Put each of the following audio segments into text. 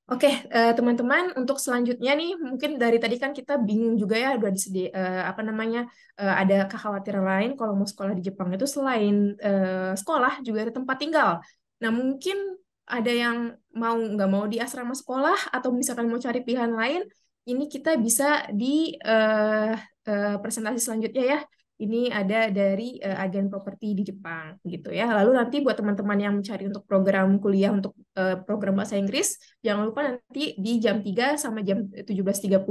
Oke, teman-teman, untuk selanjutnya nih, mungkin dari tadi kan kita bingung juga ya, udah apa namanya, ada kekhawatiran lain kalau mau sekolah di Jepang itu selain sekolah juga ada tempat tinggal. Nah, mungkin ada yang mau nggak mau di asrama sekolah atau misalkan mau cari pilihan lain, ini kita bisa di presentasi selanjutnya ya. Ini ada dari agen properti di Jepang gitu ya. Lalu nanti buat teman-teman yang mencari untuk program kuliah untuk program bahasa Inggris, jangan lupa nanti di jam 3 sampai jam 17.30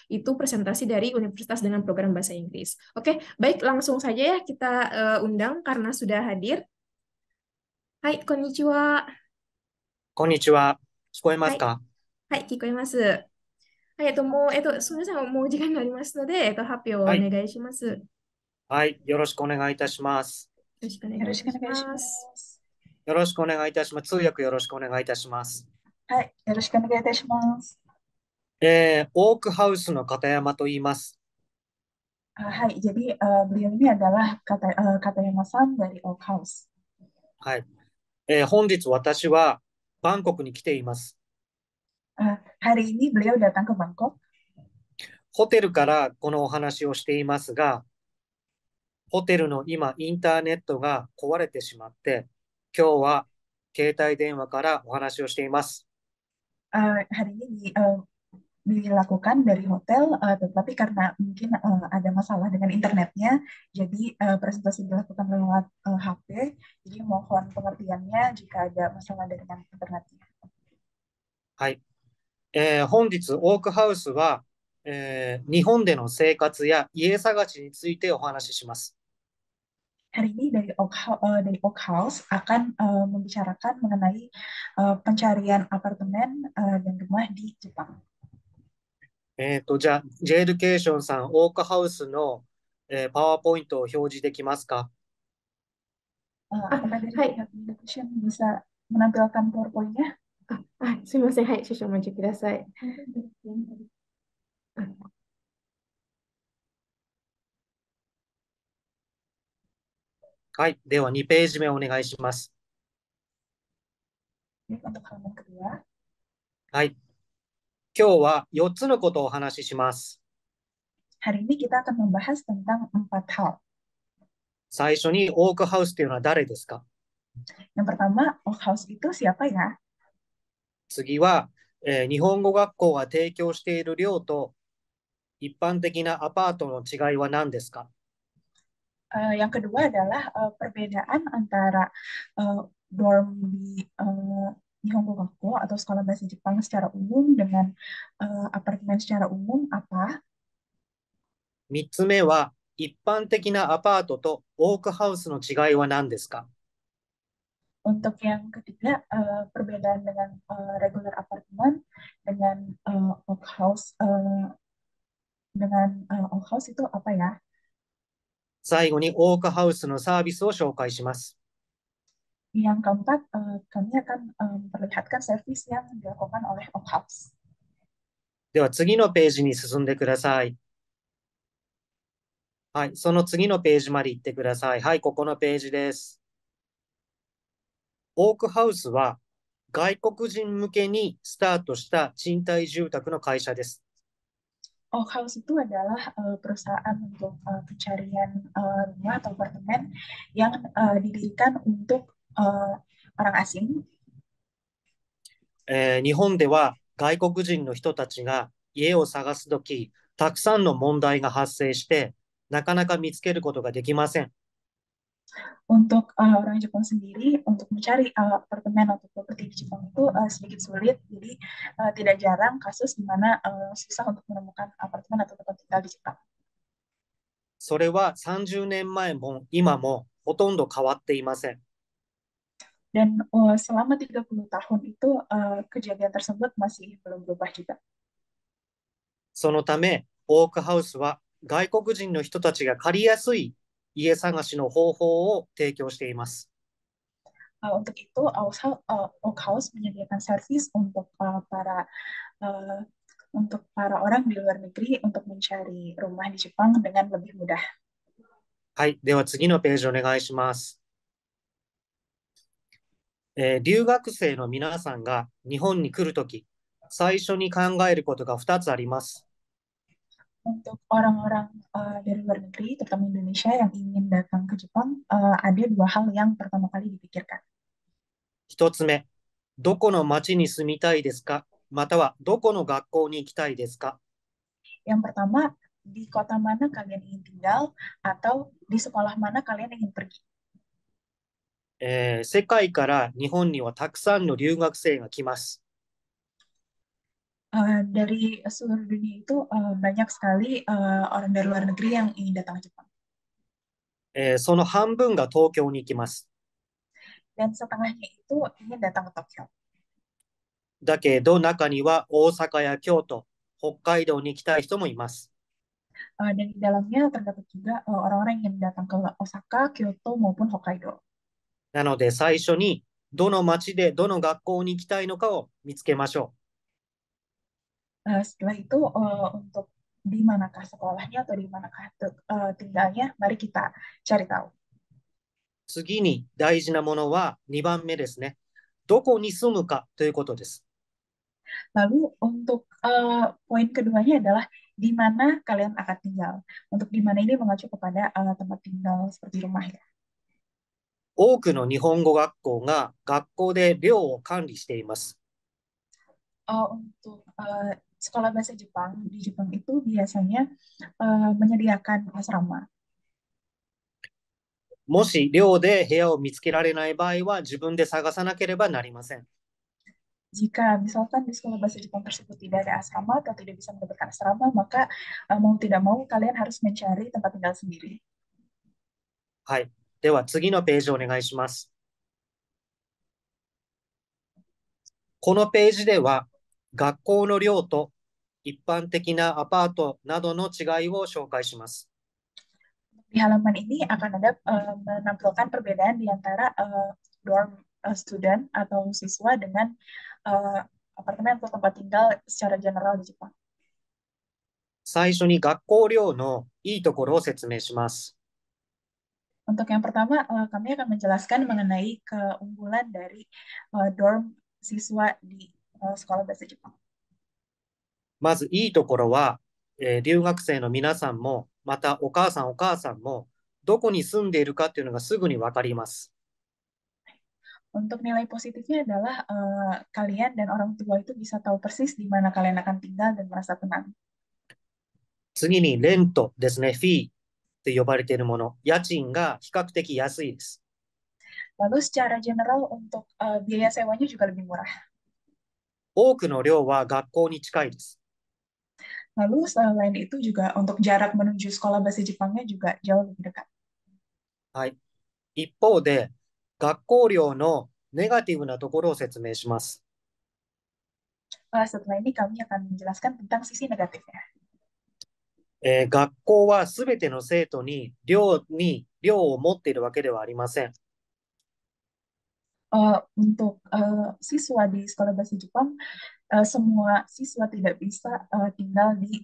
itu presentasi dari universitas dengan program bahasa Inggris. Oke, baik langsung saja ya kita undang karena sudah hadir. Hai, konnichiwa. こんにちは。聞こえまはい、すか？はい、聞こえます。はい、もう、すみません、もうお時間になりますので、発表をおはい。願いします。よはい。よろしくお願いいたします。ろしくお願よろいいたししくお願いします。ます。よろしくお願いいたします。通訳よろしくお願いいたします。はい、よろしくお願いいたします。オークハウスの片山と言います。はい、jadi beliau ini adalah Katayama-san dari Oak House. はい。本日私はバンコクに来ています。Hari ini beliau datang ke Bangkok. ホテルからこのお話をしていますが、ホテルの今、インターネットが壊れてしまって、今日は携帯電話からお話をしています。Hari ini dilakukan dari hotel, tetapi karena mungkin ada masalah dengan internetnya, jadi presentasi dilakukan lewat HP. Jadi mohon pengertiannya jika ada masalah dengan internetnya. はい。本日、オークハウスは、日本での生活や家探しについてお話しします。Hari ini dari Oak House akan membicarakan mengenai pencarian apartemen dan rumah di Jepang. じゃあ、J エデュケーションさん、オークハウスの、パワーポイントを表示できますか？ あ、Apakah dari はい。pihak education bisa menampilkan PowerPoint-nya? すみません。はい、少々お待ちください。はい。では、2ページ目お願いします。Untuk halaman kedua, はい。今日は4つのことをお話しします。hari ini kita akan membahas tentang 4 hal. 最初に、オークハウスというのは誰ですか？ Yang pertama, Oak House itu siapa ya? 次は、日本語学校が提供している寮と一般的なアパートの違いは何ですか？ Yang kedua adalah perbedaan antara dorm di Nihongo Gakko atau sekolah bahasa Jepang secara umum dengan apartemen secara umum apa? 3つ目は、一般的なアパートとオークハウスの違いは何ですか？ Untuk yang ketiga, perbedaan dengan regular apartemen dengan Oak House Oak House itu apa ya? 最後にオークハウスのサービスを紹介します。Yang keempat, kami akan memperlihatkan servis yang dilakukan oleh Oak House. では次のページに進んでください。はい、その次のページまで行ってください。はい、ここのページです。オークハウスは外国人向けにスタートした賃貸住宅の会社です。Oak House itu adalah perusahaan untuk pencarian rumah atau apartemen yang didirikan untuk orang asing. 日本では外国人の人たちが家を探すとき、たくさんの問題が発生して、なかなか見つけることができません。Untuk orang Jepang sendiri, untuk mencari apartemen atau properti di Jepang itu sedikit sulit. Jadi tidak jarang kasus di mana susah untuk menemukan apartemen atau tempat tinggal di Jepang. それは30年前も今もほとんど変わっていません。Dan selama 30 tahun itu kejadian tersebut masih belum berubah juga. そのため、オークハウスは外国人の人たちが借りやすい家探しの方法を提供しています。Untuk itu, Oak House menyediakan servis uh, untuk para orang di luar negeri untuk mencari rumah di Jepang dengan lebih mudah. はい。では次のページお願いします。留学生の皆さんが日本に来るとき、最初に考えることが2つあります。Untuk orang-orang dari luar negeri, terutama Indonesia yang ingin datang ke Jepang, ada dua hal yang pertama kali dipikirkan. 1つ目、どこの町に住みたいですか、またはどこの学校に行きたいですか。Yang pertama, di kota mana kalian ingin tinggal atau di sekolah mana kalian ingin pergi. 世界から日本にはたくさんの留学生が来ます。Dari seluruh dunia itu banyak sekali orang dari luar negeri yang ingin datang ke Jepang. その半分が東京に行きます。Dan setengahnya itu ingin datang ke Tokyo. だけど中には大阪や京都、北海道に行きたい人もいます。Dan di dalamnya terdapat juga orang-orang yang ingin datang ke Osaka, Kyoto maupun Hokkaido. なので最初にどの町でどの学校に行きたいのかを見つけましょSetelah itu untuk di manakah sekolahnya atau di manakah tinggalnya, mari kita cari tahu. う。次に大事なものは2番目ですね。どこに住むかということです。Lalu untuk poin keduanya adalah di mana kalian akan tinggal. Untuk di mana ini mengacu kepada tempat tinggal seperti rumah ya. 多くの日本語学校が学校で寮を管理しています。Untuk sekolah bahasa Jepang di Jepang itu biasanya menyediakan asrama. もし寮で部屋を見つけられない場合は自分で探さなければなりません。 Jika misalkan di sekolah bahasa Jepang tersebut tidak ada asrama atau tidak bisa mendapatkan asrama, maka mau tidak mau kalian harus mencari tempat tinggal sendiri. はい。では次のページお願いします。このページでは学校の寮と一般的なアパートなどの違いを紹介します。 Di halaman ini akan ada menampilkan perbedaan di antara dorm student atau siswa dengan apartemen atau tempat tinggal secara general di Jepang. 最初に学校寮のいいところを説明します。 Untuk yang pertama, kami akan menjelaskan mengenai keunggulan dari dorm siswa di sekolah bahasa Jepang. まずいいところは、留学生の皆さんも、またお母さんも、どこに住んでいるかっていうのがすぐにわかります。 Untuk nilai positifnya adalah kalian dan orang tua itu bisa tahu persis di mana kalian akan tinggal dan merasa tenang. 次にレントですね、フィーって呼ばれているもの、家賃が比較的安いです。 Lalu secara general untuk biaya sewanya juga lebih murah. 多くの寮は学校に近いです。 Lalu selain itu juga untuk jarak menuju sekolah bahasa Jepangnya juga jauh lebih dekat. はい。一方で、学校寮のネガティブなところを説明します。 Setelah ini kami akan menjelaskan tentang sisi negatifnya. 学校はすべての生徒に寮を持っているわけではありません。 Untuk siswa di sekolah bahasa Jepang, semua siswa tidak bisa tinggal di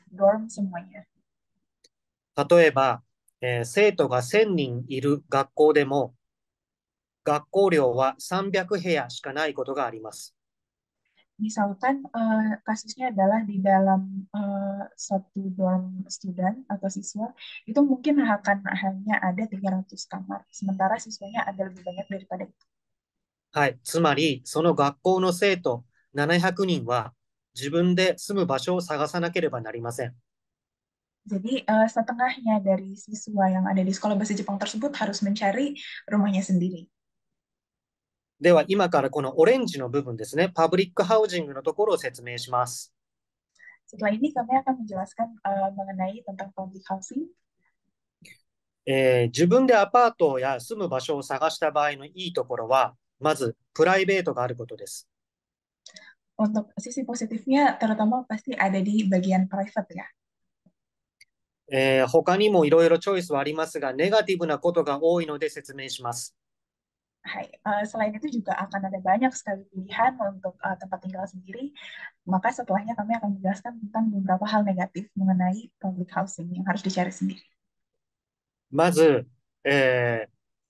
dorm semuanya. 例えば、生徒が1000人いる学校でも、学校寮は300部屋しかないことがあります。 Misalkan kasusnya adalah di dalam satu dorm student atau siswa, itu mungkin akan hanya ada 300 kamar, sementara siswanya ada lebih banyak daripada itu. はい。つまり、その学校の生徒700人は自分で住む場所を探さなければなりません。 Jadi setengahnya dari siswa yang ada di sekolah bahasa Jepang tersebut harus mencari rumahnya sendiri. では、今からこのオレンジの部分ですね、パブリックハウジングのところを説明します。 Setelah ini kami akan menjelaskan mengenai tentang public housing. 自分でアパートや住む場所を探した場合のいいところは、まずプライベートがあることです。 Untuk sisi positifnya, terutama pasti ada di bagian private ya. 他にもいろいろチョイスはありますが、ネガティブなことが多いので説明します。 Hai, selain itu juga akan ada banyak sekali pilihan untuk tempat tinggal sendiri. Maka setelahnya kami akan menjelaskan tentang beberapa hal negatif mengenai public housing yang harus dicari sendiri. まず、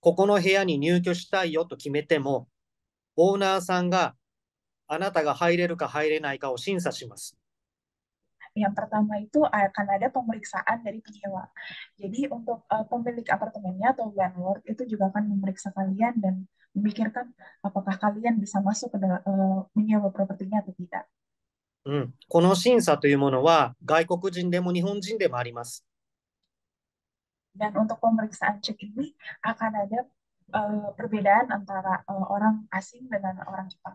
ここの部屋に入居したいよと決めても、オーナーさんがあなたが入れるか入れないかを審査します。Yang pertama itu akan ada pemeriksaan dari penyewa. Jadi untuk pemilik apartemennya atau landlord itu juga akan memeriksa kalian dan memikirkan apakah kalian bisa masuk ke dalam menyewa propertinya atau tidak. この審査というものは外国人でも日本人でもあります。 Dan untuk pemeriksaan cek ini akan ada perbedaan antara orang asing dengan orang Jepang.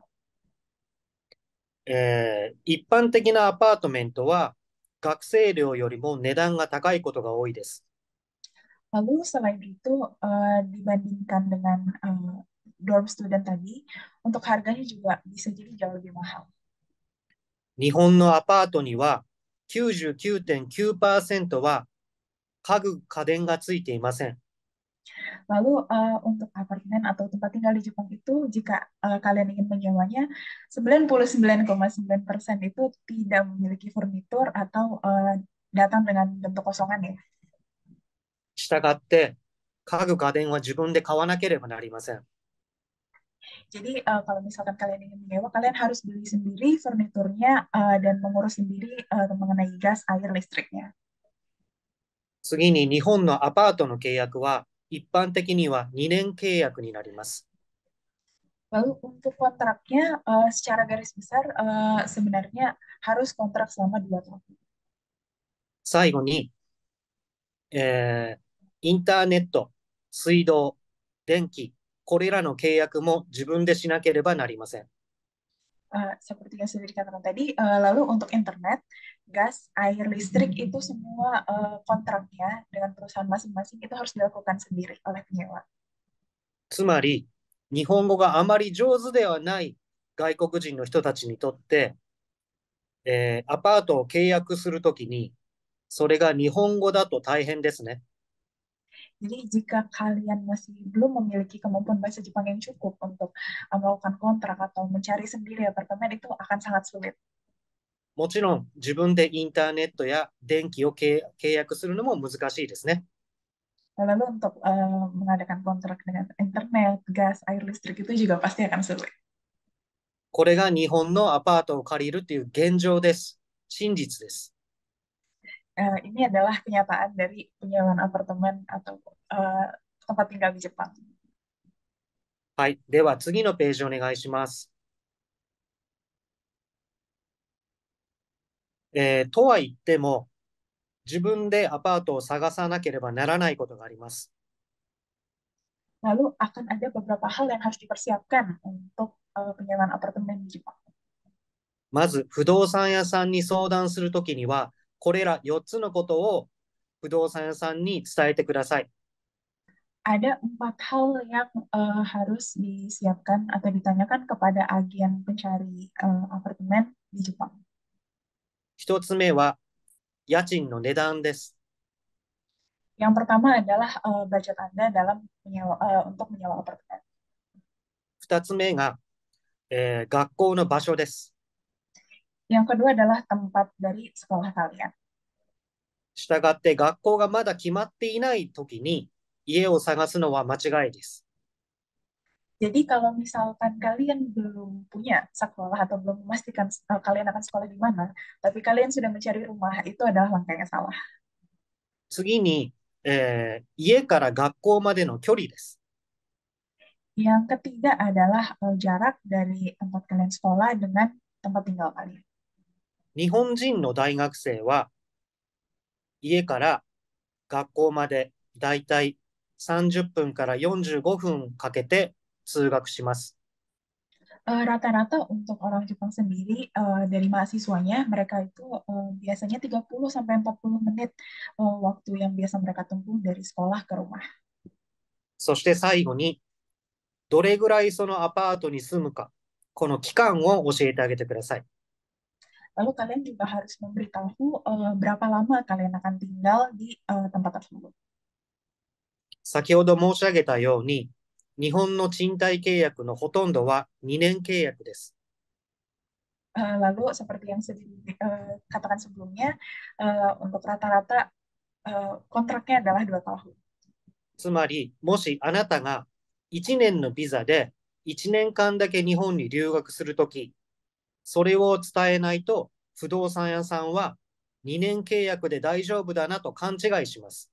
一般的なアパートメントは学生寮よりも値段が高いことが多いです。 Lalu selain itu dibandingkan dengan dorm student tadi, untuk harganya juga bisa jadi jauh lebih mahal. 日本のアパートには 99.9% は家具家電がついていません。 Lalu untuk apartemen atau tempat tinggal di Jepang itu, jika kalian ingin menyewanya, 99,9% itu tidak memiliki furnitur atau datang dengan bentuk kosongan ya. したがって家具家電は自分で買わなければなりません。 Jadi kalau misalkan kalian ingin menyewa, kalian harus beli sendiri furniturnya dan mengurus sendiri mengenai gas, air, listriknya. 次に日本のアパートの契約は一般的には2年契約になります。 Lalu untuk kontraknya secara garis besar sebenarnya harus kontrak selama 2 tahun. 最後に、インターネット、水道、電気、これらの契約も自分でしなければなりません。 Seperti yang sudah dikatakan tadi, lalu untuk internet, gas, air, listrik itu semua kontraknya dengan perusahaan masing-masing itu harus dilakukan sendiri oleh penyewa. つまり、日本語があまり上手ではない外国人の人たちにとって、アパートを契約するときに、それが日本語だと大変ですね。 Jadi jika kalian masih belum memiliki kemampuan bahasa Jepang yang cukup untuk melakukan kontrak atau mencari sendiri apartemen itu akan sangat sulit. もちろん、自分でインターネットや電気を契約するのも難しいですね。 Lalu untuk mengadakan kontrak dengan internet, gas, air, listrik itu juga pasti akan sulit. これが日本のアパートを借りるという現状です。真実です。 Ini adalah kenyataan dari penyewaan apartemen atau tempat tinggal di Jepang. はい。では次のページお願いします。とは言っても、自分でアパートを探さなければならないことがあります。 Lalu akan ada beberapa hal yang harus dipersiapkan untuk penyewaan apartemen di Jepang. まず、不動産屋さんに相談するときには、これら4つのことを不動産屋さんに伝えてください。 Ada 4 hal yang harus disiapkan atau ditanyakan kepada agen pencari apartemen di Jepang. 1つ目は、家賃の値段です。 Yang pertama adalah budget Anda dalam untuk menyewa apartemen. 2つ目が、学校の場所です。 Yang kedua adalah tempat dari sekolah kalian. したがって学校がまだ決まっていないときに家を探すのは間違いです。 Jadi kalau misalkan kalian belum punya sekolah atau belum memastikan kalian akan sekolah di mana, tapi kalian sudah mencari rumah, itu adalah langkah yang salah. 次に、家から学校までの距離です。 Yang ketiga adalah jarak dari tempat kalian sekolah dengan tempat tinggal kalian. 日本人の大学生は家から学校までだいたい30分から45分かけて通学します。 Rata-rata untuk orang Jepang sendiri dari mahasiswanya mereka itu biasanya 30 sampai 40 menit waktu yang biasa mereka tempuh dari sekolah ke rumah. そして最後にどれぐらいそのアパートに住むか、この期間を教えてあげてください。 Lalu kalian juga harus memberitahu berapa lama kalian akan tinggal di tempat tersebut. 先ほど申し上げたように、日本の賃貸契約のほとんどは2年契約です。 Lalu seperti yang sudah dikatakan sebelumnya, untuk rata-rata kontraknya adalah 2 tahun. つまり、もしあなたが1年のビザで1年間だけ日本に留学するとき、それを伝えないと、不動産屋さんは2年契約で大丈夫だなと勘違いします。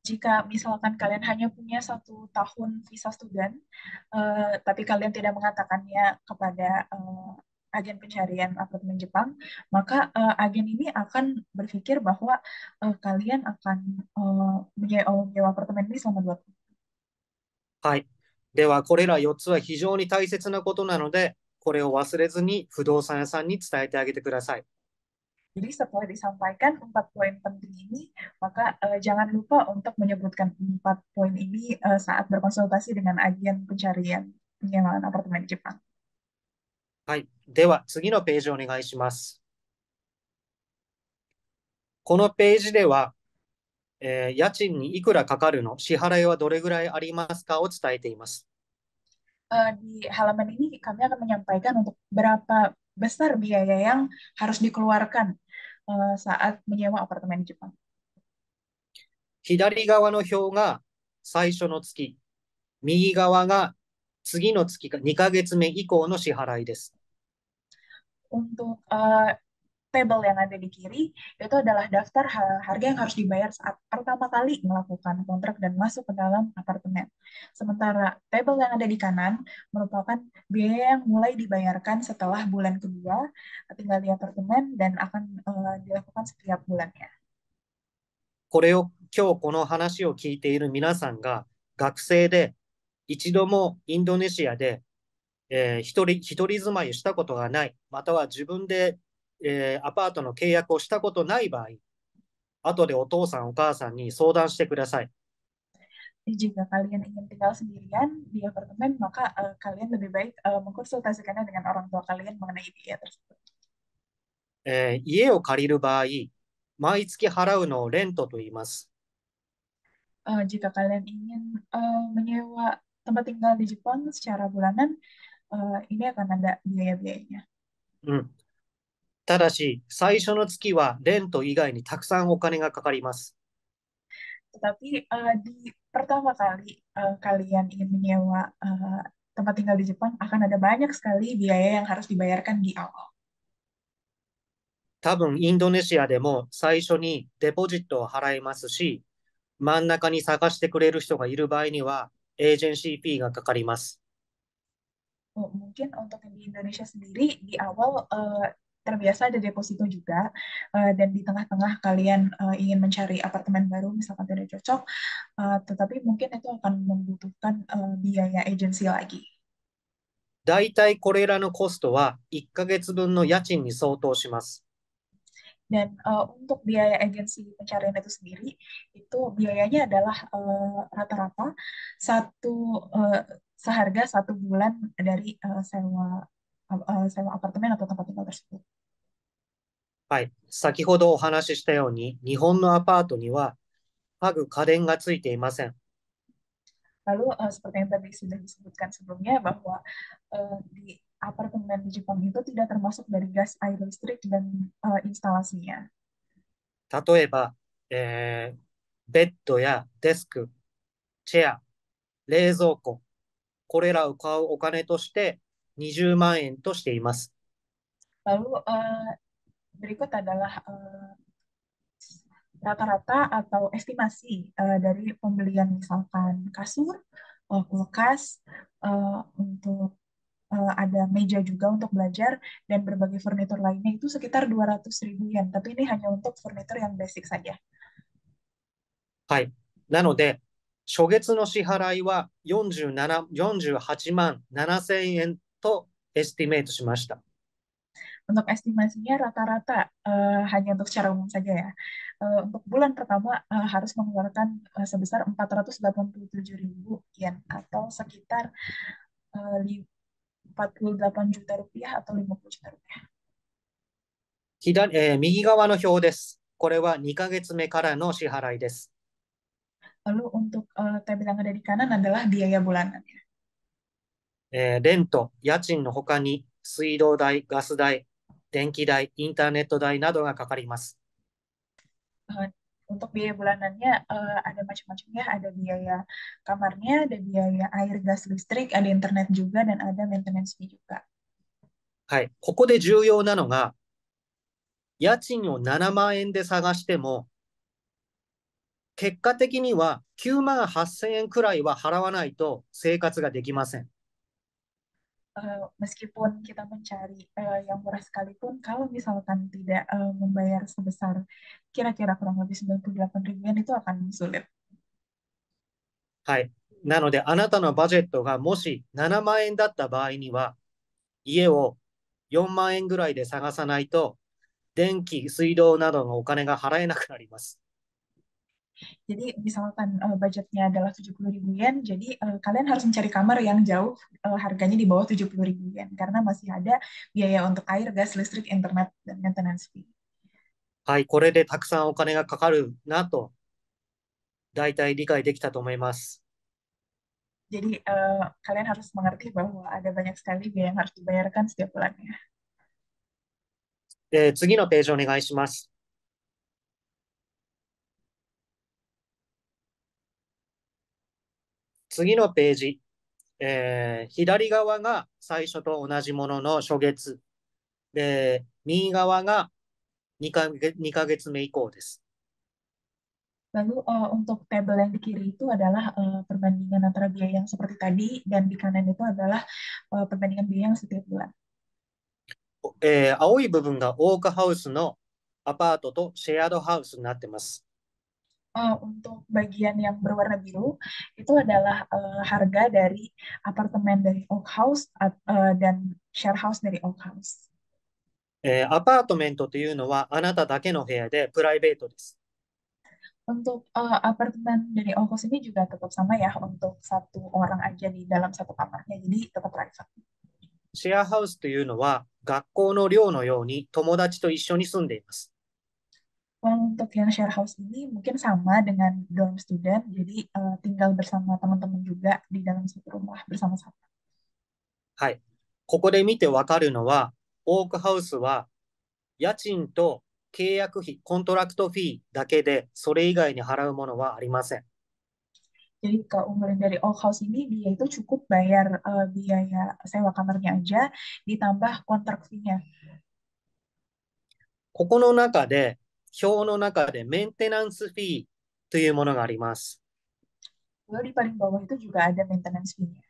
Jika misalkan kalian hanya punya 1 tahun visa student, tapi kalian tidak mengatakannya kepada agen pencarian apartemen Jepang, maka agen ini akan berpikir bahwa kalian akan menyewa apartemen ini selama 2 tahun. はい。では、これら4つは非常に大切なことなので、これを忘れずに不動産屋さんに伝えてあげてください。Jadi setelah disampaikan 4 poin penting ini, maka jangan lupa untuk menyebutkan 4 poin ini saat berkonsultasi dengan agen pencarian penyewaan apartemen di Jepang. はい。では、次のページお願いします。このページでは、家賃にいくらかかるの、支払いはどれぐらいありますかを伝えています。Di halaman ini kami akan menyampaikan untuk berapa besar biaya yang harus dikeluarkan saat menyewa apartemen di Jepang. 左側の表が最初の月、右側が次の月か2ヶ月目以降の支払いです。Untuk tabel yang ada di kiri, itu adalah daftar harga yang harus dibayar saat pertama kali melakukan kontrak dan masuk ke dalam apartemen. Sementara tabel yang ada di kanan merupakan biaya yang mulai dibayarkan setelah bulan kedua tinggal di apartemen dan akan dilakukan setiap bulannya. これを今日この話を聞いている皆さんが学生で一度もインドネシアで、一人住まいをしたことがない、または自分で、アパートの契約をしたことない場合、後でお父さんお母さんに相談してください。 Jika kalian ingin tinggal sendirian di apartemen, maka kalian lebih baik mengkonsultasikannya dengan orang tua kalian mengenai biaya tersebut. 家を借りる場合、毎月払うのをレントと言います。Jika kalian ingin menyewa tempat tinggal di Jepang secara bulanan, ini akan ada biaya-biayanya. うん。ただし、最初の月はレント以外にたくさんお金がかかります。 Tetapi di pertama kali kalian ingin menyewa tempat tinggal di Jepang, akan ada banyak sekali biaya yang harus dibayarkan di awal. 多分インドネシアでも最初にデポジットを払いますし、真ん中に探してくれる人がいる場合には、エージェンシーフィーがかかります。 Mungkin untuk di Indonesia sendiri, di awal terbiasa ada deposito juga, dan di tengah-tengah kalian ingin mencari apartemen baru, misalkan tidak cocok, tetapi mungkin itu akan membutuhkan biaya agensi lagi. だいたいこれらのコストは1ヶ月分の家賃に相当します。 Dan untuk biaya agensi pencarian itu sendiri, itu biayanya adalah rata-rata seharga 1 bulan dari sewa apartemen atau tempat tinggal tersebut. はい。先ほどお話ししたように、日本のアパートには家具家電がついていません。 Lalu seperti yang tadi sudah disebutkan sebelumnya bahwa di apartemen di Jepang itu tidak termasuk dari gas, air listrik, dan instalasinya. 例えば、ベッドやデスク、チェア、冷蔵庫、これらを買うお金として20万円としています。 Lalu berikut adalah rata-rata atau estimasi dari pembelian misalkan kasur, kulkas, untuk ada meja juga untuk belajar, dan berbagai furnitur lainnya itu sekitar 200.000 yen. Tapi ini hanya untuk furnitur yang basic saja. はい。なので、初月の支払いは48万7千円とエスティメートしました。 Untuk estimasinya rata-rata hanya untuk secara umum saja ya. Untuk bulan pertama harus mengeluarkan sebesar 487.000 yen atau sekitar 48 juta rupiah atau 50 juta rupiah. 右側の表です。これは2ヶ月目からの支払いです。 Lalu untuk tabel yang ada di kanan adalah biaya bulanannya. レント、家賃の他に水道代、ガス代、電気代、インターネット代などがかかります。 Untuk biaya bulanannya ada macam-macam ya, ada biaya kamarnya, ada biaya air, gas, listrik, ada internet juga, dan ada maintenance fee juga. はい。ここで重要なのが、家賃を7万円で探しても、結果的には9万8000円くらいは払わないと生活ができません。Meskipun kita mencari yang murah sekalipun, kalau misalkan tidak membayar sebesar kira-kira kurang lebih 98 ribuan itu akan sulit. はい。なので、あなたのバジェットがもし7万円だった場合には、家を4万円ぐらいで探さないと、電気、水道などのお金が払えなくなります。Jadi misalkan budgetnya adalah 70 ribu yen, jadi kalian harus mencari kamar yang jauh harganya di bawah 70 ribu yen, karena masih ada biaya untuk air, gas, listrik, internet, dan maintenance fee. はい。これでたくさんお金がかかるなと、大体理解できたと思います。Jadi kalian harus mengerti bahwa ada banyak sekali biaya yang harus dibayarkan setiap bulannya. 次のページお願いします。次のページ、左側が最初と同じものの初月。で、右側が2ヶ月目以降です。Lalu untuk tabel yang di kiri itu adalah perbandingan antara biaya yang seperti tadi, dan di kanan itu adalah perbandingan biaya yang setiap bulan. 青い部分がオークハウスのアパートとシェアードハウスになっています。Untuk bagian yang berwarna biru itu adalah harga dari apartemen dari Oak House dan share house dari Oak House. アパートメントというのはあなただけの部屋でプライベートです。Untuk apartemen dari Oak House ini juga tetap sama ya, untuk satu orang aja di dalam satu kamarnya, jadi tetap private. シェアハウスというのは学校の寮のように友達と一緒に住んでいます。Untuk yang share house ini mungkin sama dengan dorm student, jadi tinggal bersama teman-teman juga di dalam satu rumah bersama-sama. はい。ここで見てわかるのは、オークハウスは家賃と契約費、コントラクトフィーだけで、それ以外に払うものはありません。Jadi keunggulan dari Oak House ini, dia itu cukup bayar biaya sewa kamarnya aja, ditambah kontrak fee-nya. ここの中で、表の中でメンテナンスフィーというものがあります。Lalu di paling bawah itu juga ada maintenance fee-nya.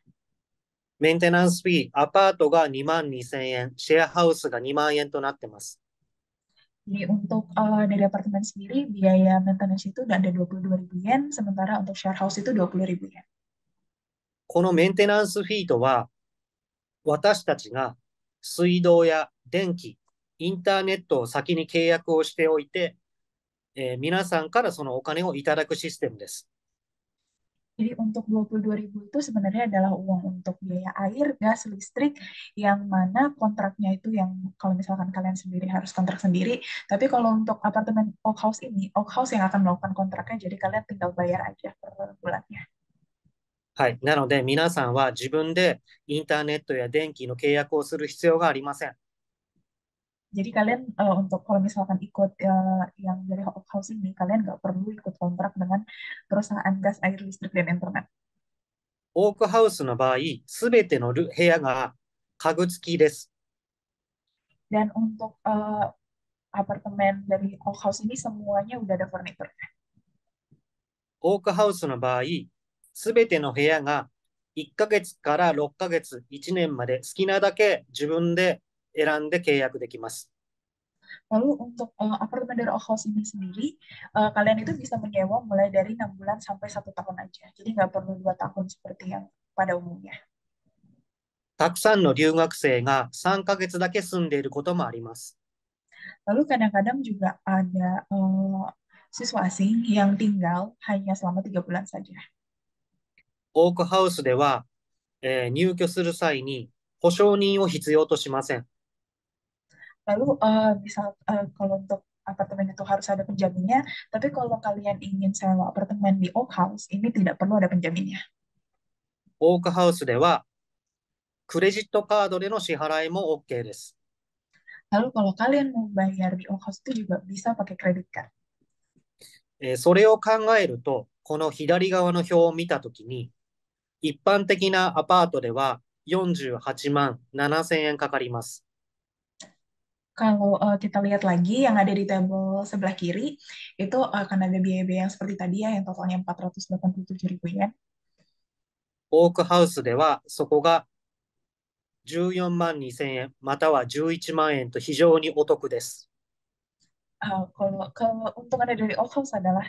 メンテナンスフィー、アパートが2万2000円、シェアハウスが2万円となっています。Jadi untuk dari apartemen sendiri, biaya maintenance itu udah ada 22 ribu yen, sementara untuk share house itu 20 ribu yen. このメンテナンスフィーとは、私たちが水道や電気、インターネットを先に契約をしておいて、皆さんからそのお金をいただくシステムです。Jadi untuk 22 ribu itu sebenarnya adalah uang untuk biaya air, gas, listrik, yang mana kontraknya itu yang kalau misalkan kalian sendiri harus kontrak sendiri. Tapi kalau untuk apartemen Oak House ini, Oak House yang akan melakukan kontraknya, jadi kalian tinggal bayar aja per bulannya. はい。なので、皆さんは自分でインターネットや電気の契約をする必要がありません。Jadi kalian untuk kalau misalkan ikut yang dari Oak House ini, kalian nggak perlu ikut kontrak dengan perusahaan gas, air, listrik, dan internet. オークハウスの場合、すべての部屋が家具付きです。Dan untuk apartemen dari Oak House ini semuanya udah ada furniture. オークハウスの場合、すべての部屋が1ヶ月から6ヶ月、1年まで好きなだけ自分で選んで契約できます。Lalu untuk apartemen dari Oak House ini sendiri, kalian itu bisa menyewa mulai dari 6 bulan sampai 1 tahun aja. Jadi nggak perlu 2 tahun seperti yang pada umumnya. たくさんの留学生が3ヶ月だけ住んでいることもあります。 Lalu kadang-kadang juga ada siswa asing yang tinggal hanya selama 3 bulan saja. オークハウスでは、入居する際に保証人を必要としません。 Lalu misal kalau untuk apartemen itu harus ada penjaminnya, tapi kalau kalian ingin sewa apartemen di Oak House, ini tidak perlu ada penjaminnya. オークハウスではクレジットカードでの支払いも OK です。 Lalu kalau kalian mau bayar di Oak House itu juga bisa pakai credit card. それを考えると、この左側の表を見たときに、一般的なアパートでは48万7千円かかります。Kalau kita lihat lagi yang ada di tabel sebelah kiri, itu akan ada biaya-biaya yang seperti tadi ya, yang totalnya 487.000 yen. オークハウスではそこが14万2000円または11万円と非常にお得です。Kalau keuntungannya dari Oak House adalah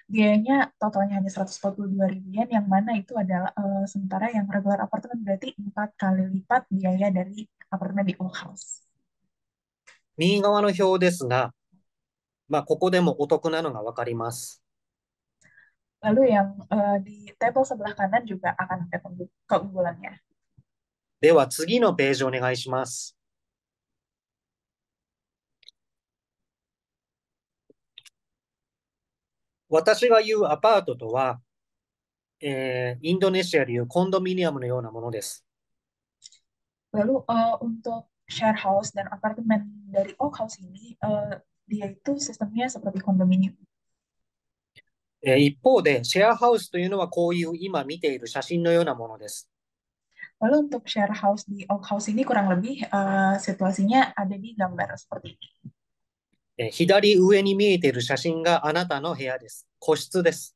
biayanya totalnya hanya 142.000 yen, yang mana itu adalah sementara yang regular apartemen berarti 4 kali lipat biaya dari apartemen di Oak House. 右側の表ですが、ここでもお得なのがわかります。Lalu yang di tabel sebelah kanan juga akan ada keunggulannya. では次のページお願いします。私が言うアパートとは、インドネシアでいうコンドミニアムのようなものです。Lalu untuk share house dan apartemen dari Oak House ini, dia itu sistemnya seperti kondominium. 一方で、シェアハウスというのはこういう今見ている写真のようなものです。Lalu untuk share house di Oak House ini kurang lebih situasinya ada di gambar seperti ini. 左上に見えている写真があなたの部屋です。個室です。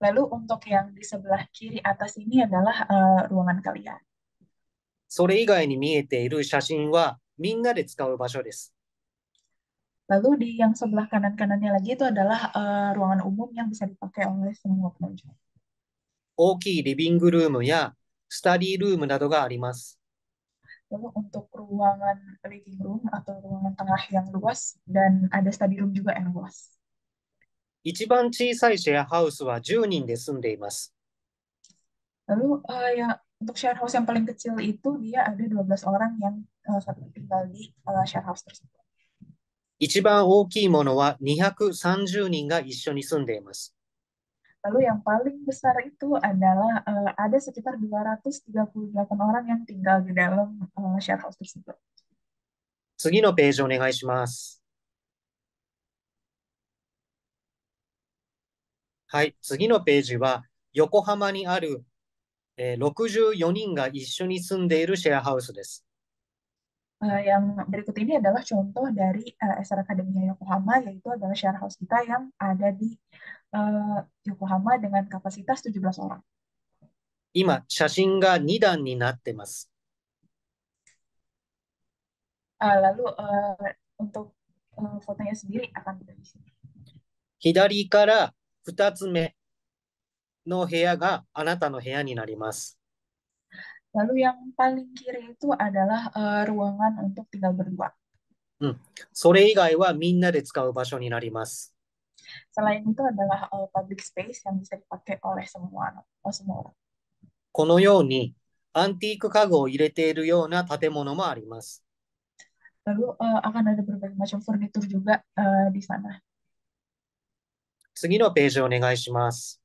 Lalu untuk yang di sebelah kiri atas ini adalah ruangan kalian. それ以外に見えている写真はみんなで使う場所です。 Lalu di yang sebelah kanan-kanannya lagi itu adalah ruangan umum yang bisa dipakai oleh semua pengunjung. 大きいリビングルームやスタディルームなどがあります。 Lalu untuk ruangan living room atau ruangan tengah yang luas dan ada study room juga yang luas. 一番小さいシェアハウスは10人で住んでいます。 Lalu ya untuk share house yang paling kecil itu dia ada 12 orang yang tinggal di share house tersebut. 一番大きいものは230人が一緒に住んでいます。 Lalu yang paling besar itu adalah ada sekitar 238 orang yang tinggal di dalam share house tersebut. 次のページお願いします。はい、次のページは横浜にある、64人が一緒に住んでいるシェアハウスです。 Yang berikut ini adalah contoh dari SR Academia Yokohama, yaitu adalah share house kita yang ada di Yokohama dengan kapasitas 17 orang. 今、写真が2段になってます。 Lalu untuk fotonya sendiri akan ada di sini. 左から2つ目の部屋があなたの部屋になります。 Lalu yang paling kiri itu adalah ruangan untuk tinggal berdua. それ以外はみんなで使う場所になります。 Selain itu adalah public space yang bisa dipakai oleh semua orang. このようにアンティーク家具を入れているような建物もあります。 Lalu akan ada berbagai macam furnitur juga di sana. 次のページお願いします。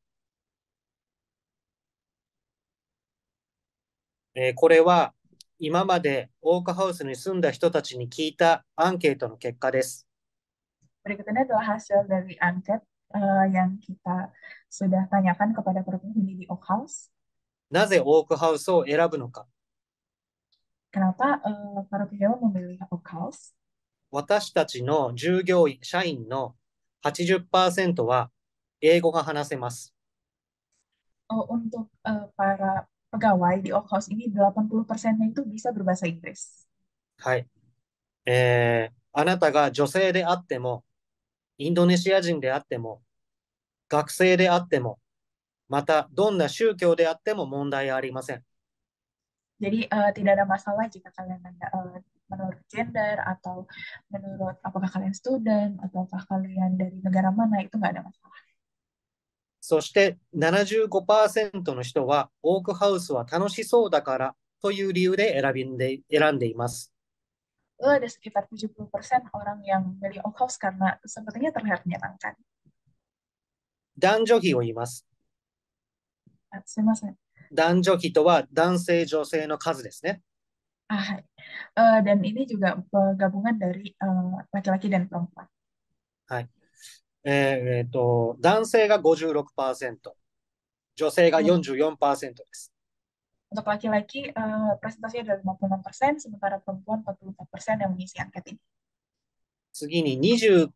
これは今までオークハウスに住んだ人たちに聞いたアンケートの結果です。 Berikut ini adalah hasil dari angket yang kita sudah tanyakan kepada para penghuni di Oak House. なぜオークハウスを選ぶのか。 Kenapa para penyewa memilih Oak House? 私たちの従業員、社員の 80% は英語が話せます。 Untuk para pegawai di Oak House ini 80%-nya itu bisa berbahasa Inggris. はい。あなたが女性であっても、インドネシア人であっても、学生であっても、またどんな宗教であっても問題ありません。 Jadi tidak ada masalah jika kalian menurut gender atau menurut apakah kalian student ataukah kalian dari negara mana, itu nggak ada masalah. そして75% の人はオークハウスは楽しそうだからという理由で選んでいます。 Lalu ada sekitar 70% orang yang memilih Oak House karena sepertinya terlihat menyenangkan. 男女比を言います。 すいません。男女比とは男性、女性の数ですね。 はい。Dan ini juga gabungan dari laki-laki dan perempuan. はい。男性が56%、女性が44%です。Untuk laki-laki, presentasinya adalah 56%, sementara perempuan 44% yang mengisi angket ini. 次に20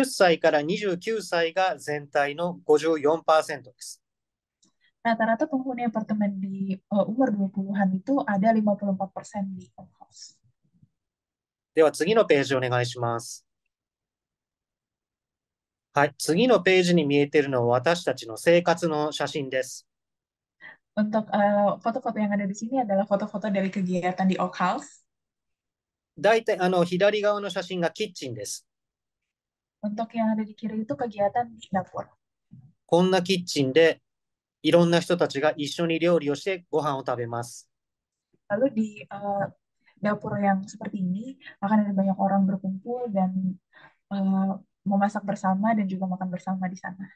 歳から29歳が全体の54%です。 Rata-rata penghuni apartemen di umur 20-an itu ada 54% di own house. では次のページお願いします。はい、次のページに見えているのは私たちの生活の写真です。 Untuk foto-foto yang ada di sini adalah foto-foto dari kegiatan di own house. 大体左側の写真がキッチンです。 Untuk yang ada di kiri itu kegiatan di dapur. こんなキッチンでいろんな人たちが一緒に料理をしてご飯を食べます。 Lalu di dapur yang seperti ini akan ada banyak orang berkumpul dan memasak bersama dan juga makan bersama di sana.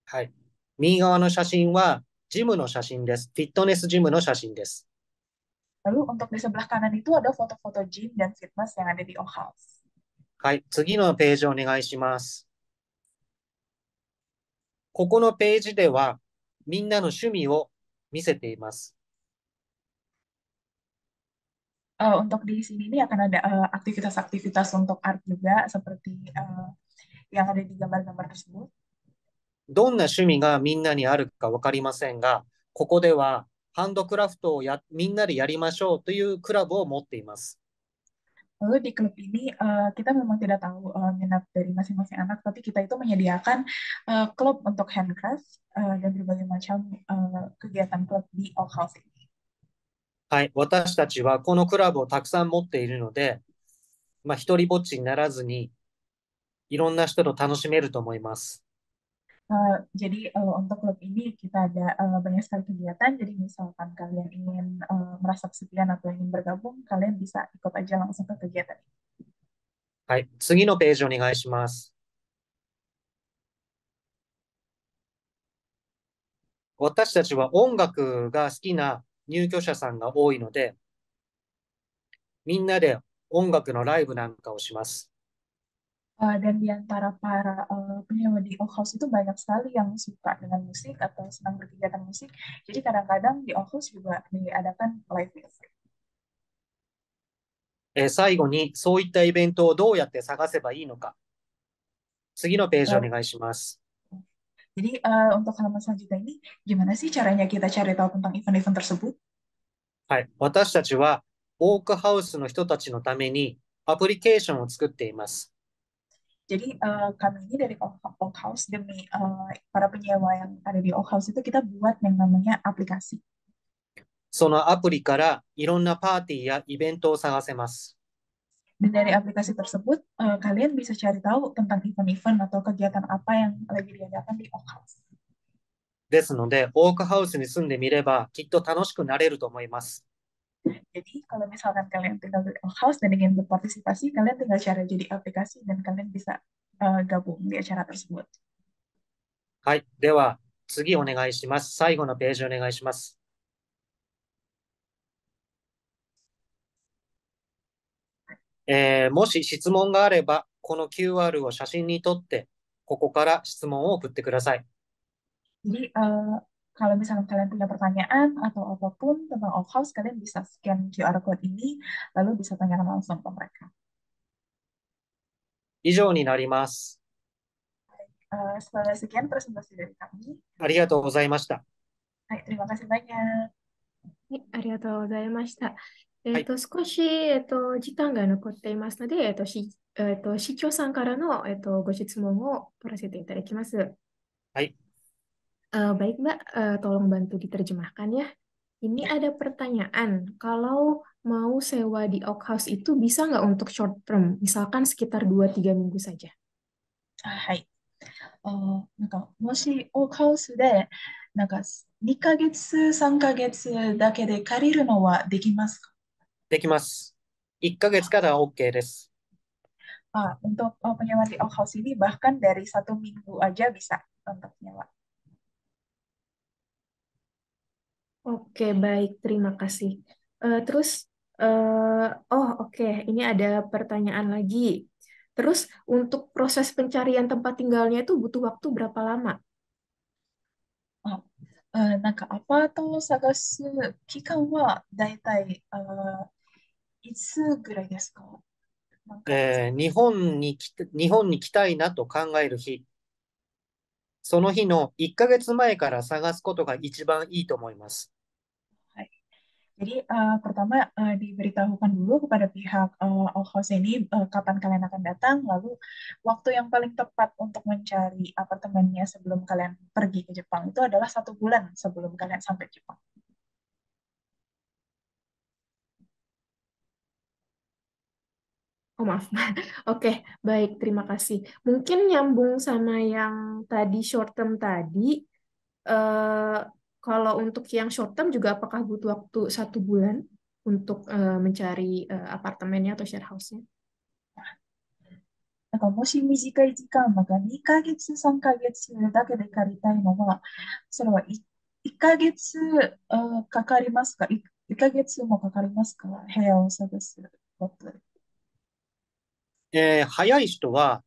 はい。右側の写真はジムの写真です。フィットネスジムの写真です。 Lalu untuk di sebelah kanan itu ada foto-foto gym dan fitness yang ada di own house. はい。次のページお願いします。ここのページではみんなの趣味を見せています。 Untuk di sini ini akan ada aktivitas-aktivitas untuk art juga seperti yang ada di gambar-gambar tersebut. どんな趣味がみんなにあるかわかりませんが、ここではハンドクラフトをみんなでやりましょうというクラブを持っています。 Lalu di klub ini kita memang tidak tahu minat dari masing-masing anak, tapi kita itu menyediakan klub untuk handcraft dan berbagai macam kegiatan klub di own house ini. はい。私たちはこのクラブをたくさん持っているので、一人ぼっちにならずに、いろんな人と楽しめると思います。 Jadi untuk klub ini kita ada banyak sekali kegiatan. Jadi misalkan kalian ingin merasa kesepian atau ingin bergabung, kalian bisa ikut aja langsung ke kegiatan ini. はい。次のページお願いします。私たちは音楽が好きな入居者さんが多いので、みんなで音楽のライブなんかをします。 Dan di antara para penyewa di own house itu banyak sekali yang suka dengan musik atau senang berkegiatan musik. Jadi kadang-kadang di own house juga diadakan live music. 最後にそういったイベントをどうやって探せばいいのか。次のページお願いします。 Jadi untuk halaman selanjutnya ini, gimana sih caranya kita cari tahu tentang event-event tersebut? はい。私たちはオークハウスの人たちのためにアプリケーションを作っています。 Jadi kami ini dari own house demi para penyewa yang ada di own house itu kita buat yang namanya aplikasi. そのアプリからいろんなパーティーやイベントを探せます。 Dan dari aplikasi tersebut, kalian bisa cari tahu tentang event-event atau kegiatan apa yang lagi diadakan di own house. ですので、オークハウスに住んでみればきっと楽しくなれると思います。 Jadi kalau misalkan kalian tinggal di own house dan ingin berpartisipasi, kalian tinggal cari jadi aplikasi dan kalian bisa gabung di acara tersebut. はい。では、次お願いします。最後のページお願いします。もし質問があれば、この QR を写真に撮って、ここから質問を送ってください。 Jadi kalau misalkan kalian punya pertanyaan atau apapun tentang own house, kalian bisa scan QR code ini, lalu bisa tanyakan langsung ke mereka. 以上になります。Sekian presentasi dari kami. ありがとうございました。Hai, terima kasih banyak. はい、ありがとうございました。はい少し、時間が残っていますので、市長さんからの、ご質問を取らせていただきます。はい。 Baik, Mbak, tolong bantu diterjemahkan ya. Ini ada pertanyaan, kalau mau sewa di own house itu bisa nggak untuk short term, misalkan sekitar 2-3 minggu saja? はい。なんか、もし、オークハウスで、なんか、2ヶ月、3ヶ月だけで借りるのはできますか？できます。1ヶ月から OK です。 Untuk penyewa di own house ini bahkan dari 1 minggu aja bisa untuk nyewa. Oke, baik, terima kasih. Terus, oke, ini ada pertanyaan lagi. Terus, untuk proses pencarian tempat tinggalnya itu butuh waktu berapa lama? なんかアパートを探す期間はだいたいいつぐらいですか？何ヶ月？日本に来たいなと考える日、その日の1ヶ月前から探すことが一番いいと思います。はい。Jadi pertama diberitahukan dulu kepada pihak Al-Khos ini kapan kalian akan datang, lalu waktu yang paling tepat untuk mencari apartemennya sebelum kalian pergi ke Jepang itu adalah 1 bulan sebelum kalian sampai Jepang. Oh maaf. Oke, baik, terima kasih. Mungkin nyambung sama yang tadi short term tadi. eh, Kalau untuk yang short term juga apakah butuh waktu 1 bulan untuk mencari apartemennya atau share house-nya? なんかもし短い時間、なんか2ヶ月、3ヶ月だけで借りたいのは、それは1ヶ月かかりますか？ 1 ヶ月もかかりますか？部屋を探すこと。早い人は、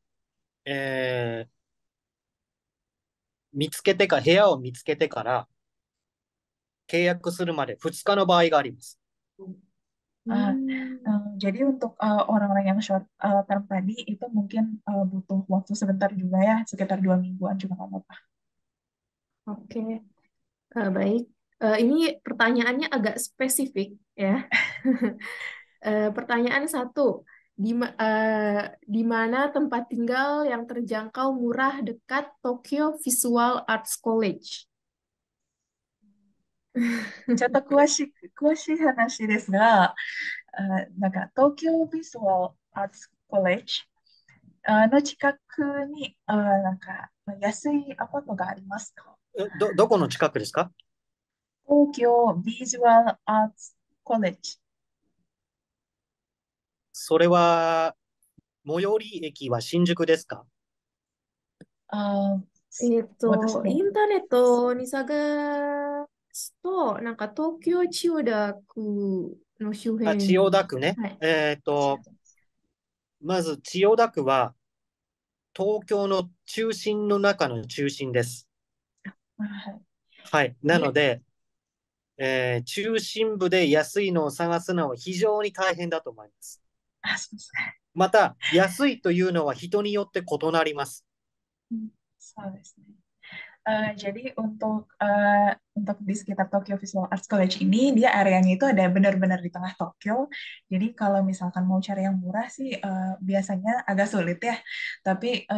え見つけてか、部屋を見つけてから契約するまで2日の場合があります。Ah, Hmm, jadi untuk orang-orang yang short term tadi itu mungkin butuh waktu sebentar juga ya, sekitar 2 mingguan juga nggak apa-apa. oke. Baik. Ini pertanyaannya agak spesifik ya. Pertanyaan satu, di mana tempat tinggal yang terjangkau murah dekat Tokyo Visual Arts College? ちょっと詳しい話ですが、なんか東京ビジュアルアーツコレッジの近くになんか安いアパートがありますか？どこの近くですか？東京ビジュアルアーツコレッジ。それは、最寄り駅は新宿ですか？あ私でも、インターネットに探すと、なんか東京千代田区の周あ、千代辺、田区ね。はい。まず千代田区は東京の中心の中の中心です。はい。はい。なので、で、中心部で安いのを探すのは非常に大変だと思います。そうですね。また、安いというのは人によって異なります。そうですね。Jadi untuk di sekitar Tokyo Visual Arts College ini dia areanya itu ada benar-benar di tengah Tokyo. Jadi kalau misalkan mau cari yang murah sih biasanya agak sulit ya. Tapi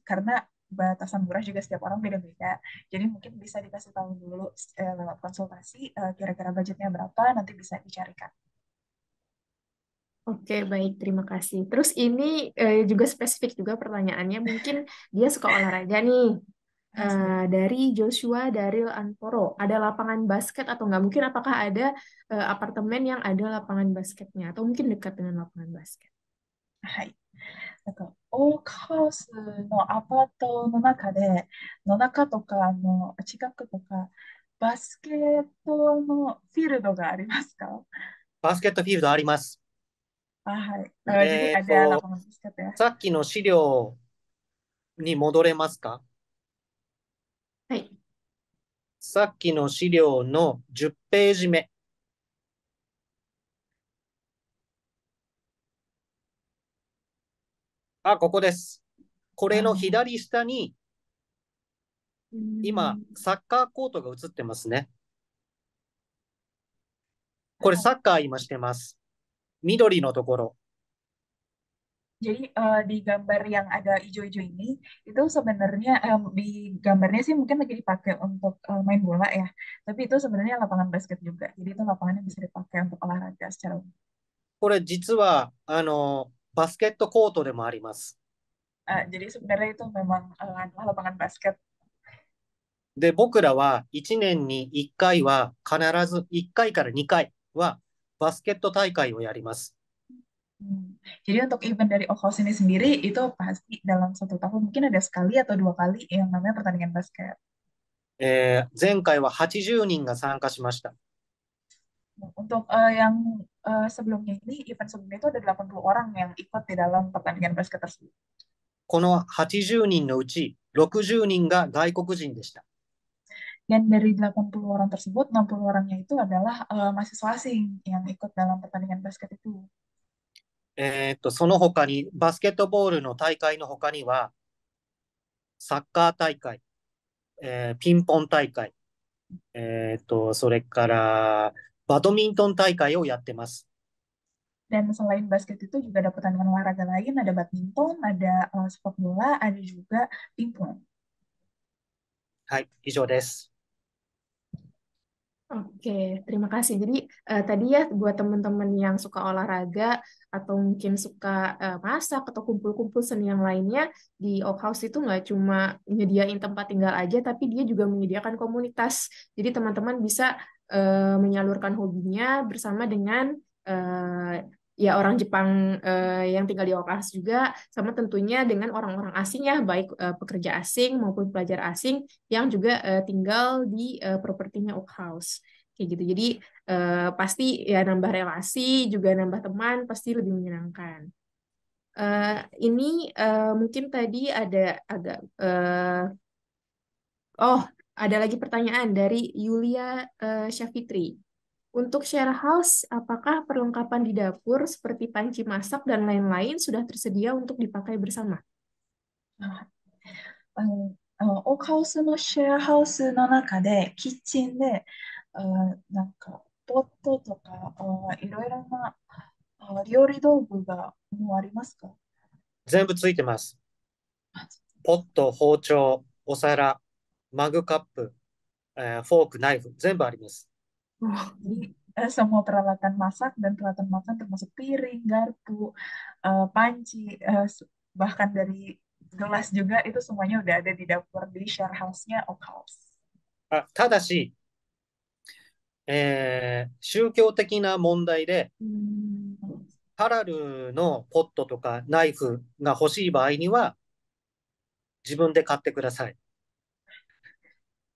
karena batasan murah juga setiap orang beda-beda. Jadi mungkin bisa dikasih tahu dulu lewat konsultasi kira-kira budgetnya berapa nanti bisa dicarikan. Oke, baik, terima kasih. Terus ini juga spesifik juga pertanyaannya. Mungkin dia suka olahraga nih. Seperti Dari Joshua Daril Antoro, ada lapangan basket atau nggak? Mungkin apakah ada apartemen yang ada lapangan basketnya? Atau mungkin dekat dengan lapangan basket? はい。なんか、オークハウスのアパートの中で、の中とかの近くとか、バスケットのフィールドがありますか？バスケットフィールドあります。はい。jadi えっ ada と、lapangan basket ya. さっきの資料に戻れますか？はい。さっきの資料の10ページ目。あ、ここです。これのあ左下に、う今、ん。サッカーコートが映ってますね。これはい。サッカー今してます。緑のところ。Jadi di gambar yang ada hijau-hijau ini, itu sebenarnya di gambarnya sih mungkin lagi dipakai untuk main bola ya. Tapi itu sebenarnya lapangan basket juga. Jadi itu lapangan yang bisa dipakai untuk olahraga secara umum. これ実は、バスケットコートでもあります。Jadi sebenarnya itu memang adalah lapangan basket. で、僕らは1年に1回は必ず1回から2回はバスケット大会をやります。Jadi untuk event dari OKOS ini sendiri itu pasti dalam 1 tahun mungkin ada sekali atau 2 kali yang namanya pertandingan basket. 前回は80人が参加しました。Untuk yang sebelumnya ini, event sebelumnya itu ada 80 orang yang ikut di dalam pertandingan basket tersebut. この80人のうち60人が外国人でした。Dan dari 80 orang tersebut, 60 orangnya itu adalah mahasiswa asing yang ikut dalam pertandingan basket itu. その他に、バスケットボールの大会の他には、サッカー大会、ピンポン大会、それから、バドミントン大会をやってます。Dan selain basket itu juga ada pertandingan olahraga lain, ada badminton, ada sepak bola, ada juga pingpong. はい、以上です。Oke, terima kasih. Jadi tadi ya buat teman-teman yang suka olahraga atau mungkin suka masak atau kumpul-kumpul seni yang lainnya, di Oak House itu nggak cuma menyediain tempat tinggal aja, tapi dia juga menyediakan komunitas. Jadi teman-teman bisa menyalurkan hobinya bersama dengan ya orang Jepang yang tinggal di Oak House juga, sama tentunya dengan orang-orang asing ya, baik pekerja asing maupun pelajar asing yang juga tinggal di propertinya Oak House kayak gitu. Jadi pasti ya nambah relasi juga nambah teman pasti lebih menyenangkan. Ini mungkin tadi ada agak oh ada lagi pertanyaan dari Yulia Syafitri. Untuk share house, apakah perlengkapan di dapur seperti panci masak dan lain-lain sudah tersedia untuk dipakai bersama? オークハウスのシェアハウスの中で、キッチンで、なんか、ポットとか、いろいろな料理道具がもうありますか？全部ついてます。ポット、包丁、お皿、マグカップ、フォーク、ナイフ、全部あります。Jadi semua peralatan masak dan peralatan makan termasuk piring, garpu, panci, bahkan dari gelas juga itu semuanya udah ada di dapur di share house-nya Oak House. ただし、宗教的な問題で、ハラルのポットとかナイフが欲しい場合には、自分で買ってください。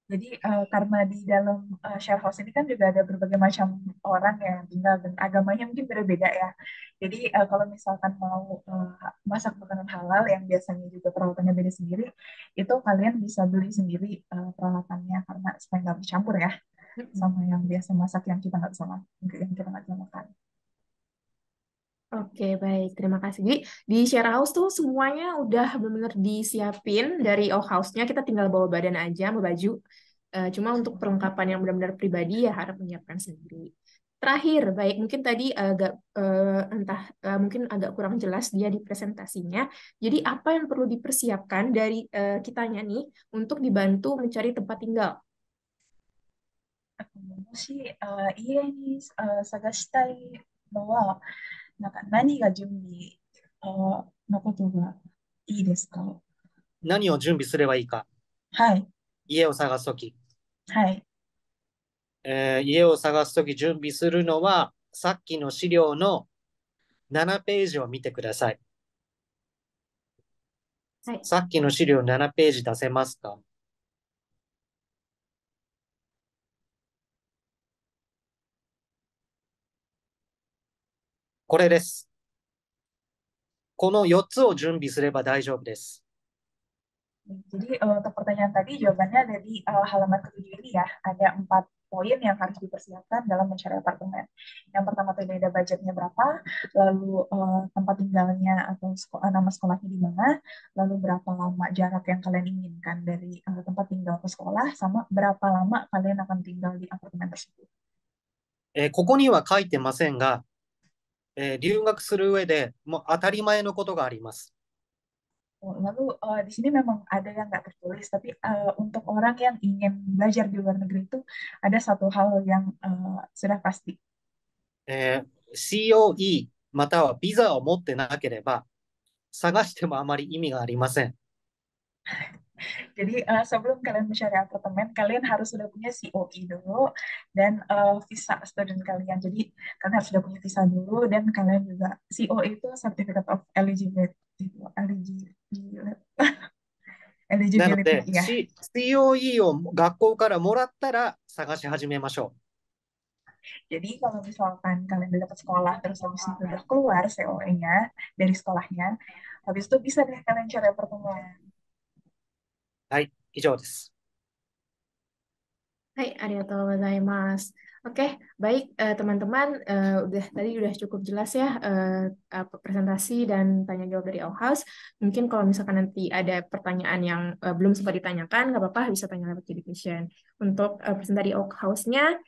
Jadi karena di dalam share house ini kan juga ada berbagai macam orang yang tinggal dan agamanya mungkin beda-beda ya. Jadi kalau misalkan mau masak makanan halal yang biasanya juga peralatannya beda sendiri, itu kalian bisa beli sendiri peralatannya karena supaya nggak bercampur ya sama yang biasa masak yang kita nggak bisa yang kita nggak bisa makan. Oke, baik. Terima kasih. Jadi di share house tuh semuanya udah benar-benar disiapin dari Oak House-nya. Kita tinggal bawa badan aja, sama baju. Cuma untuk perlengkapan yang benar-benar pribadi ya harap menyiapkan sendiri. Terakhir, baik mungkin tadi agak entah mungkin agak kurang jelas dia di presentasinya. Jadi apa yang perlu dipersiapkan dari kitanya nih untuk dibantu mencari tempat tinggal? もし家に探したいのは、なんか何が準備のことがいいですか？何を準備すればいいか。はい。家を探すとき。はい。家を探すとき準備するのは、さっきの資料の7ページを見てください。はい。さっきの資料7ページ出せますか？これです。この4つを準備すれば大丈夫です。Jadi untuk pertanyaan tadi jawabannya ada di halaman ketujuh ini ya. Ada 4 poin yang harus dipersiapkan dalam mencari apartemen. Yang pertama tadi ada budgetnya berapa, lalu tempat tinggalnya atau nama sekolahnya di mana, lalu berapa lama jarak yang kalian inginkan dari tempat tinggal ke sekolah, sama berapa lama kalian akan tinggal di apartemen tersebut. ここには書いてませんが、留学する上でもう当たり前のことがあります。Lalu di sini memang ada yang nggak tertulis, tapi untuk orang yang ingin belajar di luar negeri itu ada satu hal yang sudah pasti. COE またはビザを持ってなければ、探してもあまり意味がありません。Jadi sebelum kalian mencari apartemen, kalian harus sudah punya COE dulu dan visa student kalian. Jadi kalian harus sudah punya visa dulu dan kalian juga COE itu Certificate of Eligibility, eligibility なので、ya. COE を学校からもらったら探し始めましょう。Jadi kalau misalkan kalian udah dapat sekolah terus habis itu udah keluar COE-nya dari sekolahnya, habis itu bisa deh kalian cari apartemen. はい、以上です。Hai, arigatou gozaimasu. Oke, baik teman-teman, udah cukup jelas ya presentasi dan tanya jawab dari Auhaus. Mungkin kalau misalkan nanti ada pertanyaan yang belum sempat ditanyakan, nggak apa-apa bisa tanya lewat jadi question. Untuk presentasi dari Auhausnya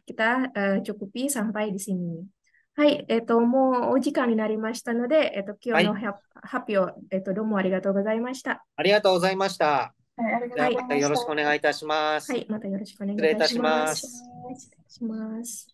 kita cukupi sampai di sini. Hai, もうお時間になりましたので、今はい。日の発表、どうもありがとうございました。ありがとうございました。はい、ありがじゃあ、とうごはい、またよろしくおざいました。願いいたします。はい、またよろしくお願いいた失礼いたしします。ます。失礼します。